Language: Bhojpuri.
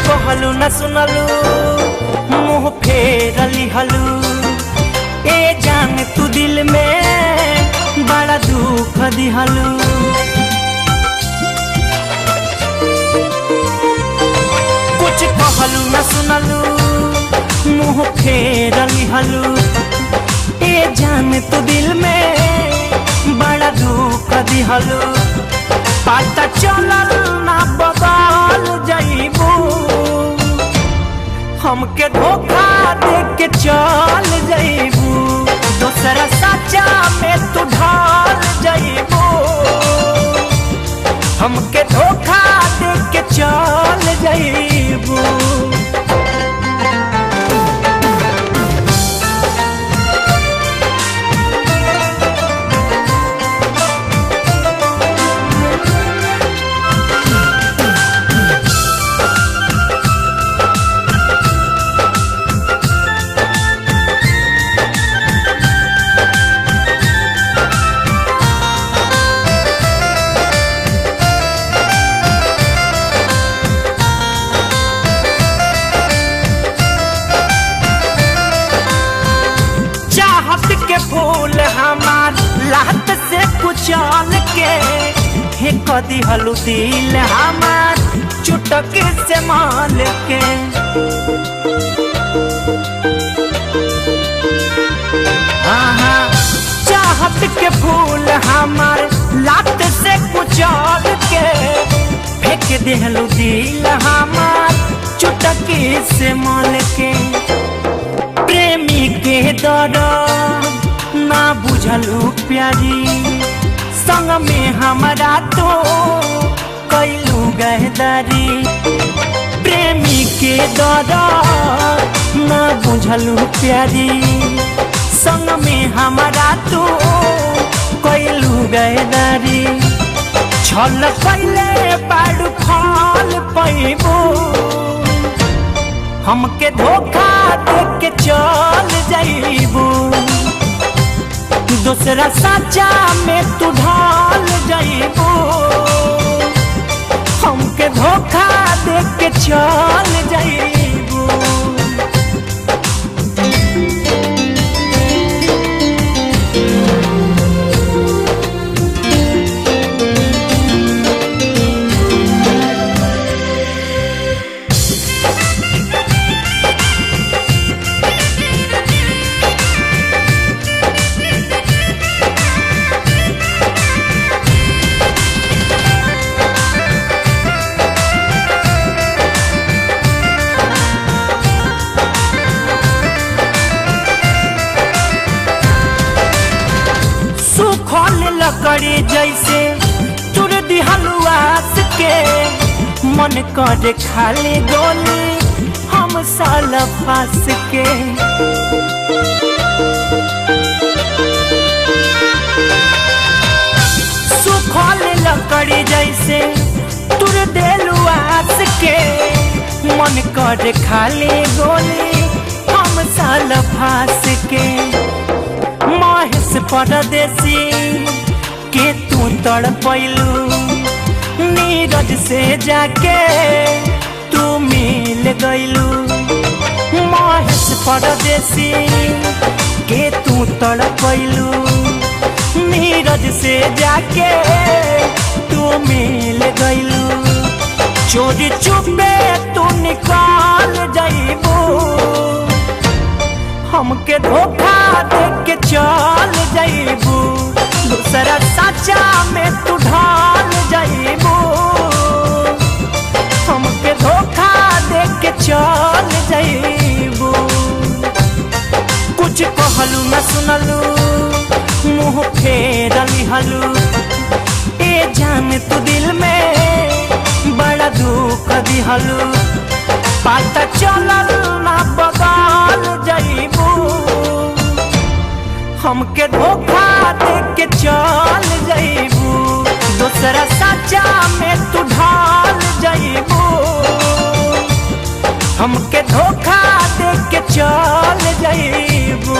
कहलू न सुनलू मुँह फेरली हलू ए जान तू दिल में बड़ा दुख दिहलू। कुछ कहलू न सुनलू मुँह फेरली हलू ए जान तू दिल में बड़ा दुख दिहलू। पता चलल ना बदल जाइबू हमके धोखा दे के चल जाइबू दूसरा सच्चा में तू ढल जाइबू हमके धोखा दे के चल जाइबू। के फूल हमार लात से कुचल के हे कदी हलू दिल हमार चुटक से माल के। हाँ चाहत के फूल हमार लात से कुचल के फेंक देहलू दिल हमार चुटक से माल के। प्रेमी के दर्द ना बुझलू प्यारी संग में हमारा तो कैलू गहदारी। प्रेमी के दर्द ना बुझलू प्यारी संग में हमारा तो कैलू गहदारी। छल कैले बाड़ू फल पैबू हमके धोखा दे के चल जाइबू दूसरा सच्चा में तू ढल जाइबू हमके धोखा दे के चल जाइबू। लकड़ी जैसे तुर दिहलू आस के मन करे खाली गोली हम साल फास के। सुखल लकड़ी जैसे तुर देलू आस के मन करे खाली गोली हम साल फास के। महेश परदेसी के तू तड़पैलू नीरज से जाके तू मिल गइलू। महेश परदेसी के तू तड़पैलू नीरज से जाके तू मिल गइलू। चोरी चुपे तू निकाल जाइबू हमके धोखा दे के चल जाइबू दूसरा सच्चा में तू ढल जाइबू हमके धोखा दे के चल जाइबू। कुछ कहलू न सुनलू मुँह फेरली हलू ए जान तू दिल में दिहलू पता चलल ना बदल जइबू हमके धोखा दे के चल जइबू दूसरा साचा में तू ढाल जइबू हमके धोखा दे के चल जइबू।